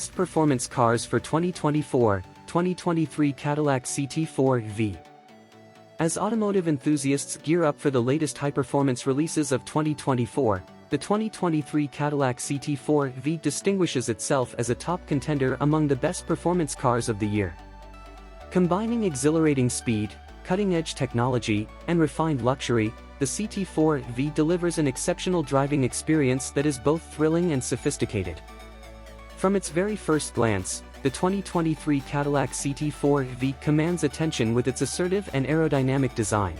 Best Performance Cars for 2024-2023 Cadillac CT4-V. As automotive enthusiasts gear up for the latest high-performance releases of 2024, the 2023 Cadillac CT4-V distinguishes itself as a top contender among the best performance cars of the year. Combining exhilarating speed, cutting-edge technology, and refined luxury, the CT4-V delivers an exceptional driving experience that is both thrilling and sophisticated. From its very first glance, the 2023 Cadillac CT4-V commands attention with its assertive and aerodynamic design.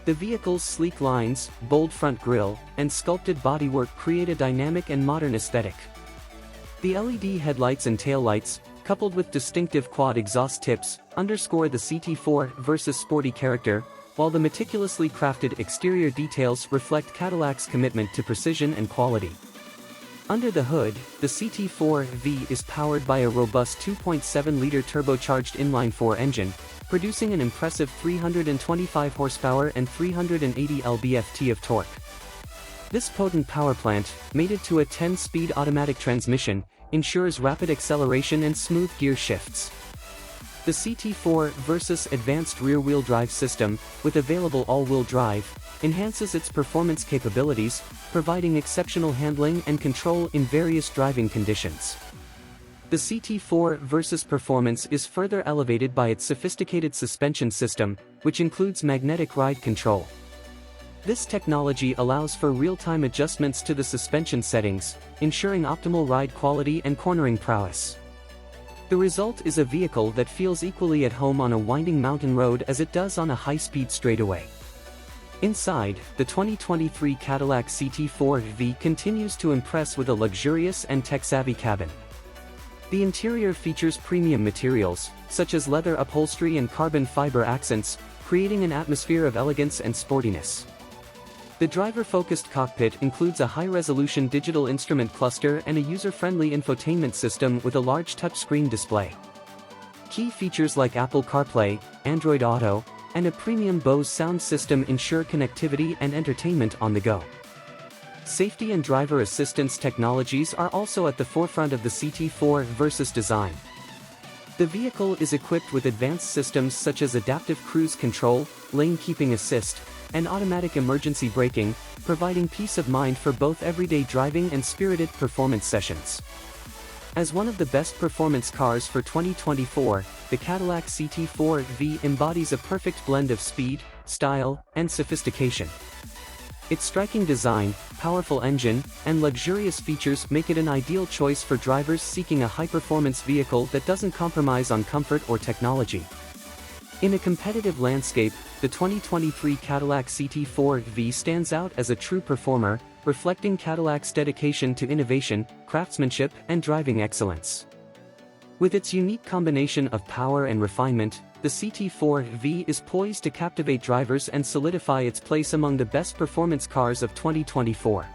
The vehicle's sleek lines, bold front grille, and sculpted bodywork create a dynamic and modern aesthetic. The LED headlights and taillights, coupled with distinctive quad exhaust tips, underscore the CT4-V's sporty character, while the meticulously crafted exterior details reflect Cadillac's commitment to precision and quality. Under the hood, the CT4-V is powered by a robust 2.7-liter turbocharged inline-4 engine, producing an impressive 325 horsepower and 380 lb-ft of torque. This potent power plant, mated to a 10-speed automatic transmission, ensures rapid acceleration and smooth gear shifts. The CT4-V's advanced rear-wheel drive system, with available all-wheel drive, enhances its performance capabilities, providing exceptional handling and control in various driving conditions. The CT4-V's performance is further elevated by its sophisticated suspension system, which includes magnetic ride control. This technology allows for real-time adjustments to the suspension settings, ensuring optimal ride quality and cornering prowess. The result is a vehicle that feels equally at home on a winding mountain road as it does on a high-speed straightaway. Inside, the 2023 Cadillac CT4-V continues to impress with a luxurious and tech-savvy cabin. The interior features premium materials, such as leather upholstery and carbon fiber accents, creating an atmosphere of elegance and sportiness. The driver-focused cockpit includes a high-resolution digital instrument cluster and a user-friendly infotainment system with a large touchscreen display. Key features like Apple CarPlay, Android Auto, and a premium Bose sound system ensure connectivity and entertainment on the go. Safety and driver assistance technologies are also at the forefront of the CT4-V's design. The vehicle is equipped with advanced systems such as adaptive cruise control, lane keeping assist, and automatic emergency braking, providing peace of mind for both everyday driving and spirited performance sessions. As one of the best performance cars for 2024, the Cadillac CT4-V embodies a perfect blend of speed, style, and sophistication. Its striking design, powerful engine, and luxurious features make it an ideal choice for drivers seeking a high-performance vehicle that doesn't compromise on comfort or technology. In a competitive landscape, the 2023 Cadillac CT4-V stands out as a true performer, reflecting Cadillac's dedication to innovation, craftsmanship, and driving excellence. With its unique combination of power and refinement, the CT4-V is poised to captivate drivers and solidify its place among the best performance cars of 2024.